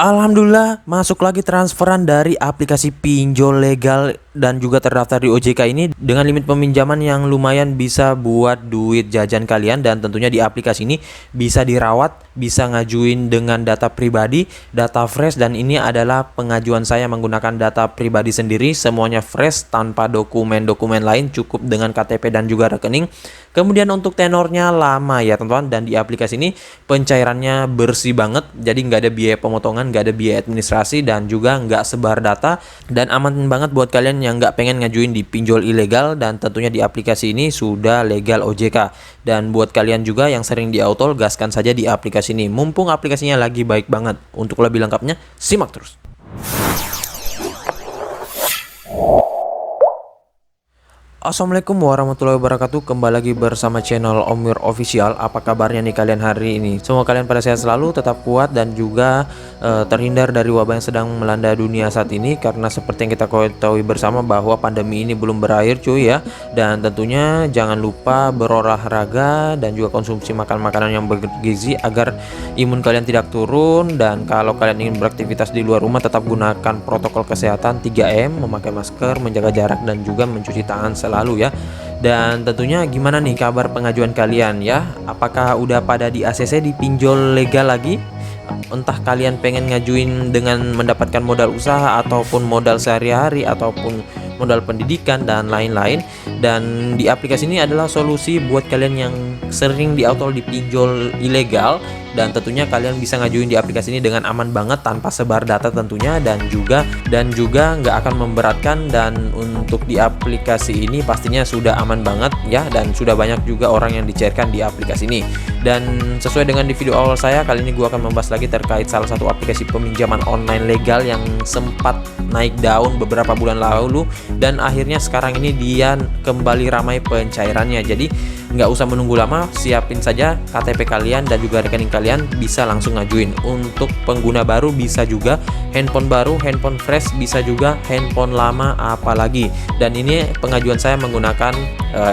Alhamdulillah masuk lagi transferan dari aplikasi pinjol legal dan juga terdaftar di OJK ini dengan limit peminjaman yang lumayan bisa buat duit jajan kalian, dan tentunya di aplikasi ini bisa dirawat, bisa ngajuin dengan data pribadi, data fresh, dan ini adalah pengajuan saya menggunakan data pribadi sendiri, semuanya fresh tanpa dokumen-dokumen lain, cukup dengan KTP dan juga rekening. Kemudian untuk tenornya lama ya teman-teman, dan di aplikasi ini pencairannya bersih banget, jadi nggak ada biaya pemotongan, nggak ada biaya administrasi, dan juga nggak sebar data, dan aman banget buat kalian yang nggak pengen ngajuin di pinjol ilegal. Dan tentunya di aplikasi ini sudah legal OJK, dan buat kalian juga yang sering di autol, gaskan saja di aplikasi ini, mumpung aplikasinya lagi baik banget. Untuk lebih lengkapnya simak terus. Assalamualaikum warahmatullahi wabarakatuh. Kembali lagi bersama channel Om Wir Official. Apa kabarnya nih kalian hari ini? Semoga kalian pada sehat selalu, tetap kuat, dan juga terhindar dari wabah yang sedang melanda dunia saat ini. Karena seperti yang kita ketahui bersama bahwa pandemi ini belum berakhir cuy ya. Dan tentunya jangan lupa berolahraga dan juga konsumsi makanan yang bergizi agar imun kalian tidak turun. Dan kalau kalian ingin beraktivitas di luar rumah, tetap gunakan protokol kesehatan 3M, memakai masker, menjaga jarak, dan juga mencuci tangan selalu ya. Dan tentunya gimana nih kabar pengajuan kalian ya? Apakah udah pada di ACC, di pinjol legal lagi? Entah kalian pengen ngajuin dengan mendapatkan modal usaha ataupun modal sehari-hari ataupun modal pendidikan dan lain-lain. Dan di aplikasi ini adalah solusi buat kalian yang sering diautol di pinjol ilegal, dan tentunya kalian bisa ngajuin di aplikasi ini dengan aman banget tanpa sebar data tentunya, dan juga nggak akan memberatkan. Dan untuk di aplikasi ini pastinya sudah aman banget ya, dan sudah banyak juga orang yang dicairkan di aplikasi ini. Dan sesuai dengan di video awal saya, kali ini gue akan membahas lagi terkait salah satu aplikasi peminjaman online legal yang sempat naik daun beberapa bulan lalu, dan akhirnya sekarang ini dia kembali ramai pencairannya. Jadi nggak usah menunggu lama, siapin saja KTP kalian dan juga rekening kalian, bisa langsung ngajuin. Untuk pengguna baru bisa juga handphone baru, handphone fresh, bisa juga handphone lama apalagi. Dan ini pengajuan saya menggunakan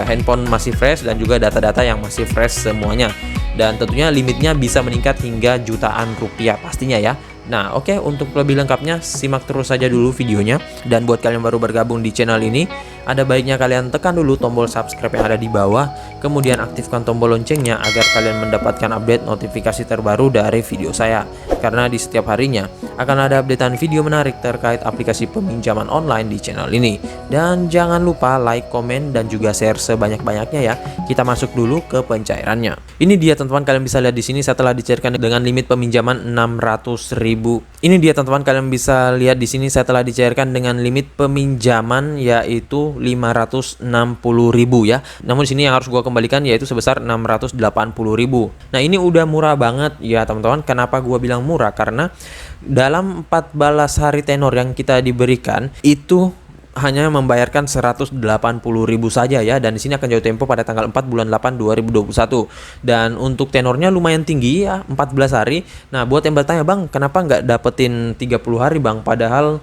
handphone masih fresh dan juga data-data yang masih fresh semuanya. Dan tentunya limitnya bisa meningkat hingga jutaan rupiah pastinya ya. Nah oke, untuk lebih lengkapnya simak terus saja dulu videonya. Dan buat kalian baru bergabung di channel ini, ada baiknya kalian tekan dulu tombol subscribe yang ada di bawah, kemudian aktifkan tombol loncengnya agar kalian mendapatkan update notifikasi terbaru dari video saya. Karena di setiap harinya akan ada updatean video menarik terkait aplikasi peminjaman online di channel ini. Dan jangan lupa like, komen, dan juga share sebanyak-banyaknya ya. Kita masuk dulu ke pencairannya. Ini dia teman-teman, kalian bisa lihat di sini setelah dicairkan dengan limit peminjaman 600.000. Ini dia teman-teman, kalian bisa lihat di sini setelah dicairkan dengan limit peminjaman yaitu 560.000 ya. Namun di sini yang harus gua kembalikan yaitu sebesar 680.000. Nah, ini udah murah banget ya teman-teman. Kenapa gua bilang murah? Karena dalam 14 hari tenor yang kita diberikan itu hanya membayarkan 180.000 saja ya, dan di sini akan jatuh tempo pada tanggal 4 bulan 8 2021. Dan untuk tenornya lumayan tinggi ya, 14 hari. Nah, buat yang bertanya, "Bang, kenapa nggak dapetin 30 hari, Bang? Padahal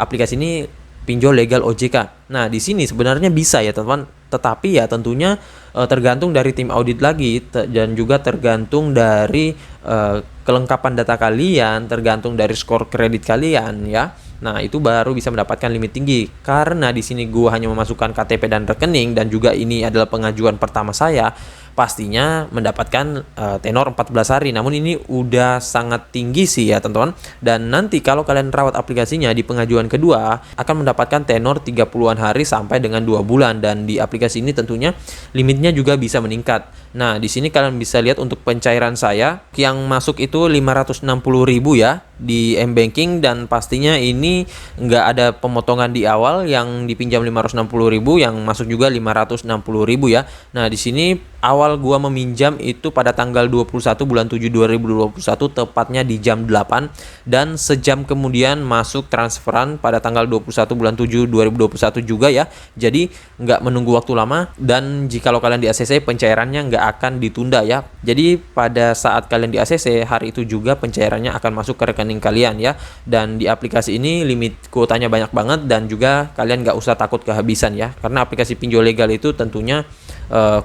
aplikasi ini pinjol legal OJK." Nah, di sini sebenarnya bisa ya, teman-teman. Tetapi ya tentunya tergantung dari tim audit lagi, dan juga tergantung dari kelengkapan data kalian, tergantung dari skor kredit kalian ya. Nah, itu baru bisa mendapatkan limit tinggi. Karena di sini gua hanya memasukkan KTP dan rekening, dan juga ini adalah pengajuan pertama saya, pastinya mendapatkan tenor 14 hari. Namun ini udah sangat tinggi sih ya teman-teman. Dan nanti kalau kalian rawat aplikasinya di pengajuan kedua, akan mendapatkan tenor 30-an hari sampai dengan 2 bulan. Dan di aplikasi ini tentunya limitnya juga bisa meningkat. Nah, di sini kalian bisa lihat untuk pencairan saya yang masuk itu 560.000 ya di M-Banking, dan pastinya ini nggak ada pemotongan di awal. Yang dipinjam 560.000, yang masuk juga 560.000 ya. Nah, di sini awal gua meminjam itu pada tanggal 21 bulan 7 2021, tepatnya di jam 8, dan sejam kemudian masuk transferan pada tanggal 21 bulan 7 2021 juga ya. Jadi nggak menunggu waktu lama, dan jikalau kalian di ACC pencairannya nggak akan ditunda ya. Jadi pada saat kalian di ACC, hari itu juga pencairannya akan masuk ke rekening kalian ya. Dan di aplikasi ini limit kuotanya banyak banget, dan juga kalian nggak usah takut kehabisan ya, karena aplikasi pinjol legal itu tentunya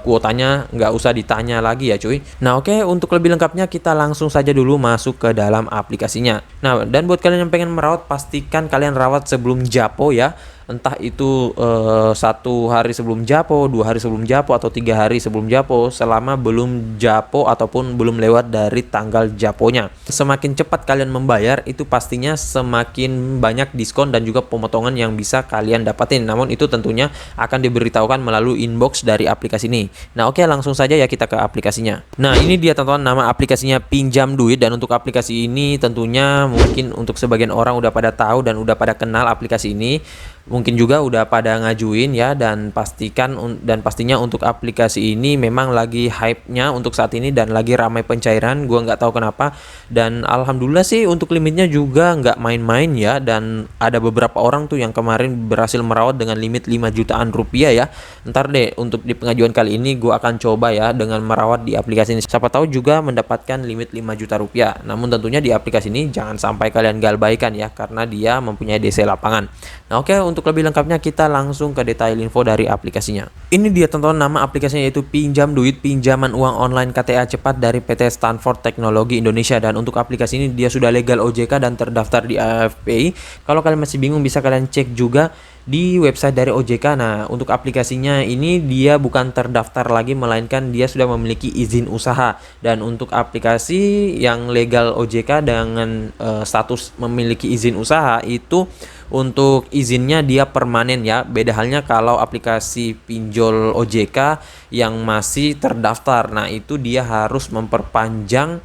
kuotanya nggak usah ditanya lagi ya cuy. Nah oke, untuk lebih lengkapnya kita langsung saja dulu masuk ke dalam aplikasinya. Nah, dan buat kalian yang pengen merawat, pastikan kalian rawat sebelum Japo ya. Entah itu 1 hari sebelum Japo, 2 hari sebelum Japo, atau 3 hari sebelum Japo, selama belum Japo ataupun belum lewat dari tanggal Japonya. Semakin cepat kalian membayar, itu pastinya semakin banyak diskon dan juga pemotongan yang bisa kalian dapatin. Namun itu tentunya akan diberitahukan melalui inbox dari aplikasi ini. Nah oke, langsung saja ya kita ke aplikasinya. Nah ini dia teman-teman, nama aplikasinya Pinjam Duit. Dan untuk aplikasi ini tentunya mungkin untuk sebagian orang udah pada tahu dan udah pada kenal aplikasi ini. Mungkin juga udah pada ngajuin ya, dan pastinya untuk aplikasi ini memang lagi hype-nya untuk saat ini dan lagi ramai pencairan. Gua nggak tahu kenapa, dan alhamdulillah sih untuk limitnya juga nggak main-main ya, dan ada beberapa orang tuh yang kemarin berhasil merawat dengan limit 5 jutaan rupiah ya. Ntar deh untuk di pengajuan kali ini gua akan coba ya dengan merawat di aplikasi ini, siapa tahu juga mendapatkan limit 5 juta rupiah. Namun tentunya di aplikasi ini jangan sampai kalian galbaikan ya, karena dia mempunyai DC lapangan. Nah oke, untuk lebih lengkapnya kita langsung ke detail info dari aplikasinya. Ini dia teman-teman, nama aplikasinya yaitu Pinjam Duit, pinjaman uang online KTA cepat dari PT Stanford Teknologi Indonesia. Dan untuk aplikasi ini dia sudah legal OJK dan terdaftar di AFPI. Kalau kalian masih bingung bisa kalian cek juga di website dari OJK. Nah untuk aplikasinya ini dia bukan terdaftar lagi, melainkan dia sudah memiliki izin usaha. Dan untuk aplikasi yang legal OJK dengan status memiliki izin usaha itu, untuk izinnya dia permanen ya. Beda halnya kalau aplikasi pinjol OJK yang masih terdaftar. Nah itu dia harus memperpanjang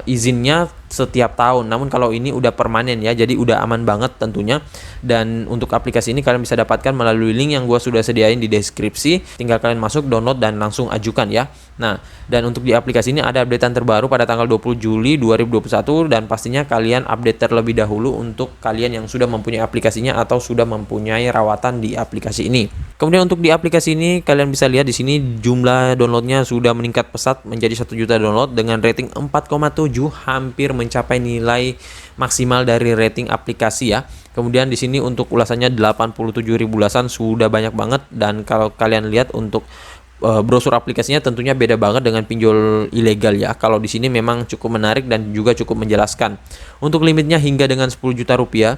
izinnya setiap tahun. Namun kalau ini udah permanen ya, jadi udah aman banget tentunya. Dan untuk aplikasi ini kalian bisa dapatkan melalui link yang gua sudah sediain di deskripsi. Tinggal kalian masuk, download, dan langsung ajukan ya. Nah, dan untuk di aplikasi ini ada updatean terbaru pada tanggal 20 Juli 2021, dan pastinya kalian update terlebih dahulu untuk kalian yang sudah mempunyai aplikasinya atau sudah mempunyai rawatan di aplikasi ini. Kemudian untuk di aplikasi ini kalian bisa lihat di sini jumlah downloadnya sudah meningkat pesat menjadi 1 juta download dengan rating 4,7, hampir mencapai nilai maksimal dari rating aplikasi ya. Kemudian di sini untuk ulasannya 87.000 ulasan, sudah banyak banget. Dan kalau kalian lihat untuk brosur aplikasinya tentunya beda banget dengan pinjol ilegal ya. Kalau di sini memang cukup menarik dan juga cukup menjelaskan. Untuk limitnya hingga dengan 10 juta rupiah.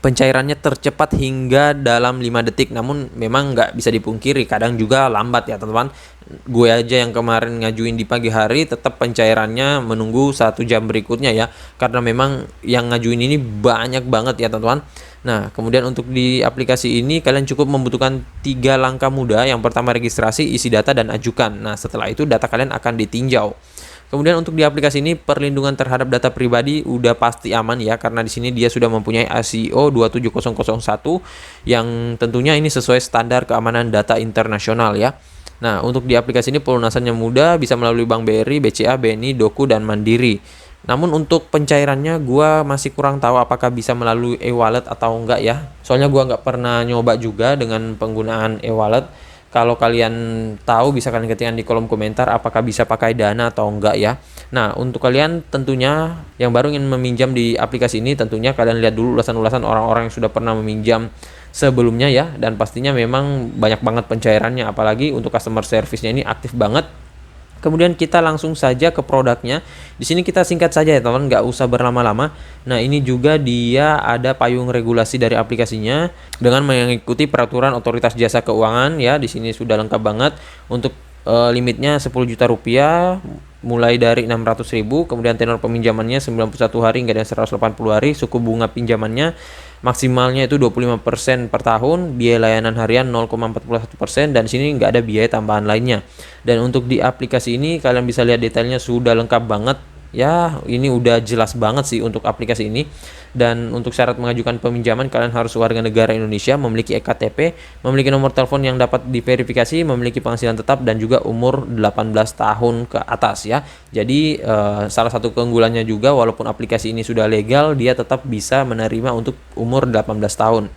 Pencairannya tercepat hingga dalam 5 detik. Namun memang nggak bisa dipungkiri kadang juga lambat ya teman-teman. Gue aja yang kemarin ngajuin di pagi hari tetap pencairannya menunggu 1 jam berikutnya ya, karena memang yang ngajuin ini banyak banget ya teman-teman. Nah kemudian untuk di aplikasi ini kalian cukup membutuhkan 3 langkah mudah. Yang pertama registrasi, isi data, dan ajukan. Nah setelah itu data kalian akan ditinjau. Kemudian untuk di aplikasi ini perlindungan terhadap data pribadi udah pasti aman ya, karena di sini dia sudah mempunyai ISO 27001 yang tentunya ini sesuai standar keamanan data internasional ya. Nah untuk di aplikasi ini pelunasannya mudah, bisa melalui Bank BRI, BCA, BNI, Doku, dan Mandiri. Namun untuk pencairannya gua masih kurang tahu apakah bisa melalui e-wallet atau enggak ya. Soalnya gua nggak pernah nyoba juga dengan penggunaan e-wallet. Kalau kalian tahu bisa kalian ketikkan di kolom komentar apakah bisa pakai Dana atau enggak ya. Nah untuk kalian tentunya yang baru ingin meminjam di aplikasi ini, tentunya kalian lihat dulu ulasan-ulasan orang-orang yang sudah pernah meminjam sebelumnya ya. Dan pastinya memang banyak banget pencairannya, apalagi untuk customer service-nya ini aktif banget. Kemudian kita langsung saja ke produknya. Di sini kita singkat saja ya teman, nggak usah berlama-lama. Nah ini juga dia ada payung regulasi dari aplikasinya dengan mengikuti peraturan Otoritas Jasa Keuangan ya. Di sini sudah lengkap banget. Untuk limitnya 10 juta rupiah mulai dari 600.000. Kemudian tenor peminjamannya 91 hari hingga dengan 180 hari. Suku bunga pinjamannya maksimalnya itu 25% per tahun, biaya layanan harian 0,41%, dan sini nggak ada biaya tambahan lainnya. Dan untuk di aplikasi ini kalian bisa lihat detailnya sudah lengkap banget ya. Ini udah jelas banget sih untuk aplikasi ini. Dan untuk syarat mengajukan peminjaman, kalian harus warga negara Indonesia, memiliki EKTP, memiliki nomor telepon yang dapat diverifikasi, memiliki penghasilan tetap, dan juga umur 18 tahun ke atas ya. Jadi salah satu keunggulannya juga, walaupun aplikasi ini sudah legal, dia tetap bisa menerima untuk umur 18 tahun.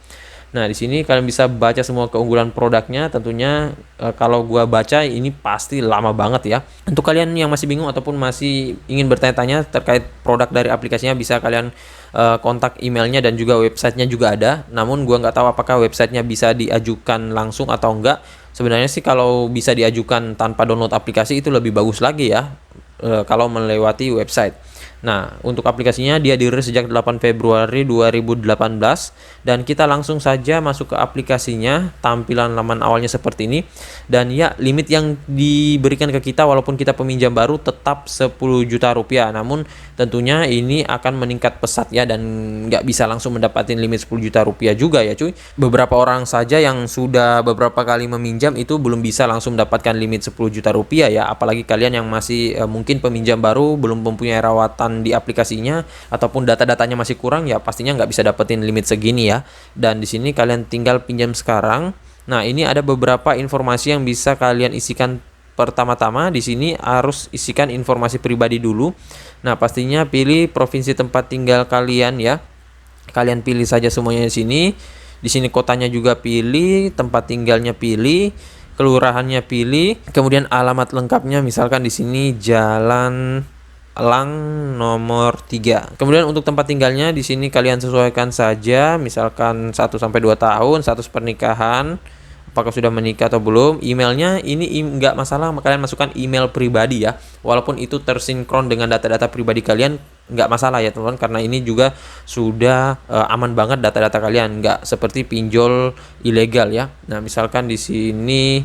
Nah, di sini kalian bisa baca semua keunggulan produknya. Tentunya kalau gua baca ini pasti lama banget ya. Untuk kalian yang masih bingung ataupun masih ingin bertanya-tanya terkait produk dari aplikasinya, bisa kalian kontak emailnya dan juga websitenya juga ada. Namun gua nggak tahu apakah websitenya bisa diajukan langsung atau enggak. Sebenarnya sih kalau bisa diajukan tanpa download aplikasi itu lebih bagus lagi ya, kalau melewati website. Nah, untuk aplikasinya dia dirilis sejak 8 Februari 2018 dan kita langsung saja masuk ke aplikasinya. Tampilan laman awalnya seperti ini. Dan ya, limit yang diberikan ke kita walaupun kita peminjam baru tetap 10 juta rupiah. Namun tentunya ini akan meningkat pesat ya, dan nggak bisa langsung mendapatkan limit 10 juta rupiah juga ya cuy. Beberapa orang saja yang sudah beberapa kali meminjam itu belum bisa langsung mendapatkan limit 10 juta rupiah ya, apalagi kalian yang masih mungkin peminjam baru, belum mempunyai rawatan di aplikasinya ataupun data-datanya masih kurang, ya pastinya nggak bisa dapetin limit segini ya. Dan di sini kalian tinggal pinjam sekarang. Nah, ini ada beberapa informasi yang bisa kalian isikan. Pertama-tama di sini harus isikan informasi pribadi dulu. Nah, pastinya pilih provinsi tempat tinggal kalian ya. Kalian pilih saja semuanya di sini. Di sini kotanya juga pilih, tempat tinggalnya pilih, kelurahannya pilih, kemudian alamat lengkapnya misalkan di sini Jalan Elang nomor 3. Kemudian untuk tempat tinggalnya di sini kalian sesuaikan saja, misalkan 1 sampai 2 tahun, status pernikahan, apakah sudah menikah atau belum. Emailnya ini nggak masalah, kalian masukkan email pribadi ya, walaupun itu tersinkron dengan data-data pribadi kalian nggak masalah ya teman-teman, karena ini juga sudah aman banget data-data kalian, nggak seperti pinjol ilegal ya. Nah, misalkan di sini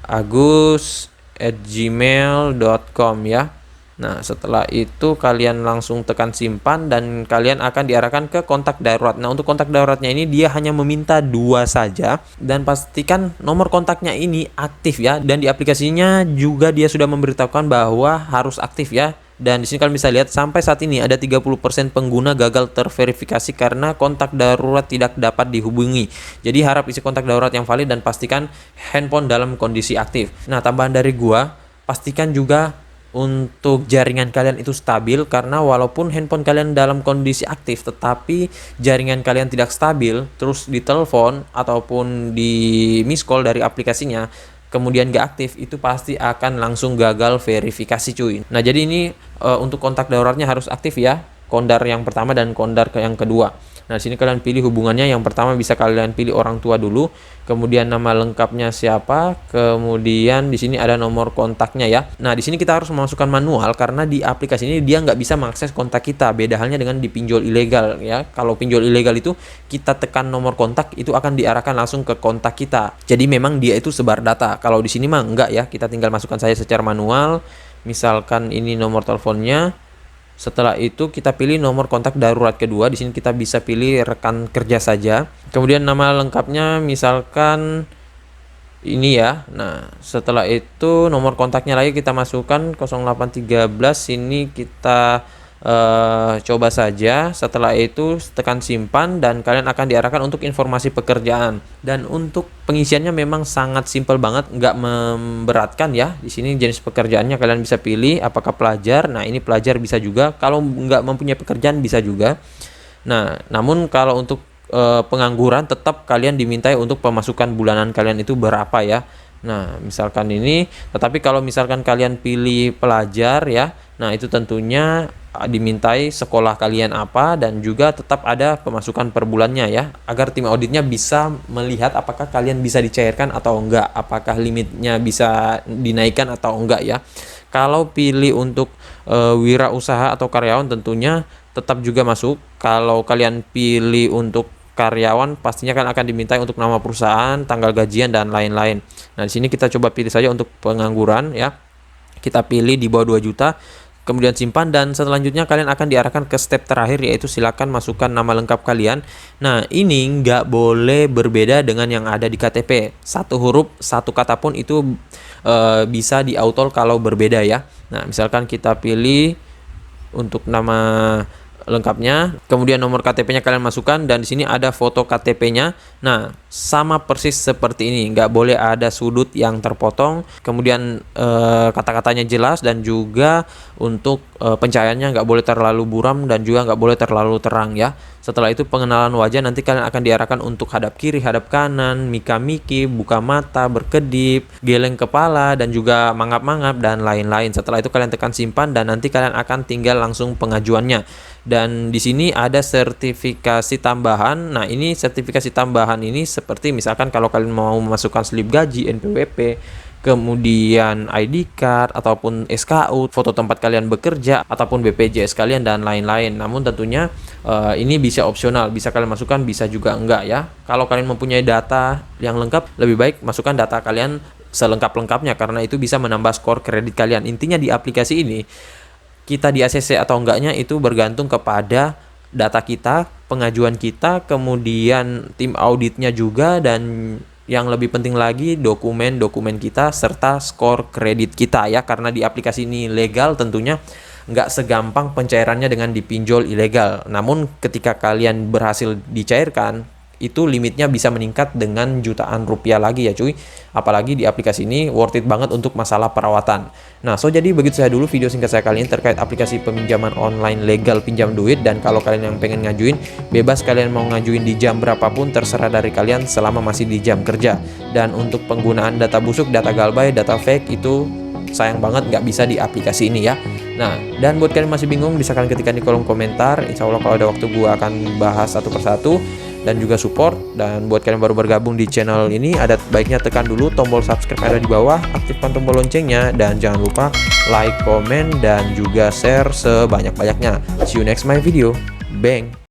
agus@gmail.com ya. Nah, setelah itu kalian langsung tekan simpan dan kalian akan diarahkan ke kontak darurat. Nah, untuk kontak daruratnya ini dia hanya meminta 2 saja, dan pastikan nomor kontaknya ini aktif ya, dan di aplikasinya juga dia sudah memberitahukan bahwa harus aktif ya. Dan di sini kalian bisa lihat sampai saat ini ada 30% pengguna gagal terverifikasi karena kontak darurat tidak dapat dihubungi. Jadi harap isi kontak darurat yang valid dan pastikan handphone dalam kondisi aktif. Nah, tambahan dari gua, pastikan juga untuk jaringan kalian itu stabil, karena walaupun handphone kalian dalam kondisi aktif tetapi jaringan kalian tidak stabil, terus ditelepon ataupun di miss call dari aplikasinya kemudian gak aktif, itu pasti akan langsung gagal verifikasi cuy. Nah, jadi ini untuk kontak daruratnya harus aktif ya, kondar yang pertama dan kondar yang kedua. Nah, di sini kalian pilih hubungannya. Yang pertama bisa kalian pilih orang tua dulu, kemudian nama lengkapnya siapa, kemudian di sini ada nomor kontaknya ya. Nah, di sini kita harus memasukkan manual karena di aplikasi ini dia nggak bisa mengakses kontak kita. Beda halnya dengan di pinjol ilegal ya. Kalau pinjol ilegal itu kita tekan nomor kontak itu akan diarahkan langsung ke kontak kita. Jadi memang dia itu sebar data. Kalau di sini mah enggak ya. Kita tinggal masukkan saja secara manual. Misalkan ini nomor teleponnya. Setelah itu kita pilih nomor kontak darurat kedua. Di sini kita bisa pilih rekan kerja saja. Kemudian nama lengkapnya misalkan ini ya. Nah, setelah itu nomor kontaknya lagi kita masukkan 0813. Ini kita coba saja. Setelah itu tekan simpan dan kalian akan diarahkan untuk informasi pekerjaan. Dan untuk pengisiannya memang sangat simpel banget, nggak memberatkan ya. Di sini jenis pekerjaannya kalian bisa pilih apakah pelajar. Nah, ini pelajar bisa juga. Kalau nggak mempunyai pekerjaan bisa juga. Nah, namun kalau untuk pengangguran tetap kalian dimintai untuk pemasukan bulanan kalian itu berapa ya. Nah, misalkan ini, tetapi kalau misalkan kalian pilih pelajar ya, nah itu tentunya dimintai sekolah kalian apa dan juga tetap ada pemasukan per bulannya ya, agar tim auditnya bisa melihat apakah kalian bisa dicairkan atau enggak, apakah limitnya bisa dinaikkan atau enggak ya. Kalau pilih untuk wirausaha atau karyawan tentunya tetap juga masuk. Kalau kalian pilih untuk karyawan pastinya kan akan dimintai untuk nama perusahaan, tanggal gajian dan lain-lain. Nah, di sini kita coba pilih saja untuk pengangguran ya. Kita pilih di bawah 2 juta. Kemudian simpan dan selanjutnya kalian akan diarahkan ke step terakhir, yaitu silakan masukkan nama lengkap kalian. Nah, ini nggak boleh berbeda dengan yang ada di KTP. Satu huruf, satu kata pun itu bisa di-auto kalau berbeda ya. Nah, misalkan kita pilih untuk nama lengkapnya, kemudian nomor KTP-nya kalian masukkan dan di sini ada foto KTP-nya. Nah, sama persis seperti ini, nggak boleh ada sudut yang terpotong. Kemudian kata-katanya jelas dan juga untuk pencahayaannya nggak boleh terlalu buram dan juga nggak boleh terlalu terang ya. Setelah itu pengenalan wajah, nanti kalian akan diarahkan untuk hadap kiri, hadap kanan, mika-miki, buka mata, berkedip, geleng kepala dan juga mangap-mangap dan lain-lain. Setelah itu kalian tekan simpan dan nanti kalian akan tinggal langsung pengajuannya. Dan di sini ada sertifikasi tambahan. Nah, ini sertifikasi tambahan ini seperti misalkan kalau kalian mau memasukkan slip gaji, NPWP, kemudian ID card ataupun SKU, foto tempat kalian bekerja ataupun BPJS kalian dan lain-lain. Namun tentunya ini bisa opsional, bisa kalian masukkan, bisa juga enggak ya. Kalau kalian mempunyai data yang lengkap, lebih baik masukkan data kalian selengkap-lengkapnya karena itu bisa menambah skor kredit kalian. Intinya di aplikasi ini kita di ACC atau enggaknya itu bergantung kepada data kita, pengajuan kita, kemudian tim auditnya juga, dan yang lebih penting lagi dokumen-dokumen kita serta skor kredit kita ya, karena di aplikasi ini legal tentunya nggak segampang pencairannya dengan dipinjol ilegal. Namun ketika kalian berhasil dicairkan, itu limitnya bisa meningkat dengan jutaan rupiah lagi ya cuy. Apalagi di aplikasi ini worth it banget untuk masalah perawatan. Nah, jadi begitu saya dulu video singkat saya kali ini terkait aplikasi peminjaman online legal pinjam duit. Dan kalau kalian yang pengen ngajuin, bebas kalian mau ngajuin di jam berapapun, terserah dari kalian selama masih di jam kerja. Dan untuk penggunaan data busuk, data galbay, data fake itu sayang banget nggak bisa di aplikasi ini ya. Nah, dan buat kalian masih bingung, bisa kalian ketikkan di kolom komentar. Insya Allah kalau ada waktu gua akan bahas satu persatu dan juga support. Dan buat kalian baru bergabung di channel ini, ada baiknya tekan dulu tombol subscribe yang ada di bawah, aktifkan tombol loncengnya, dan jangan lupa like, komen, dan juga share sebanyak-banyaknya. See you next my video. Bang.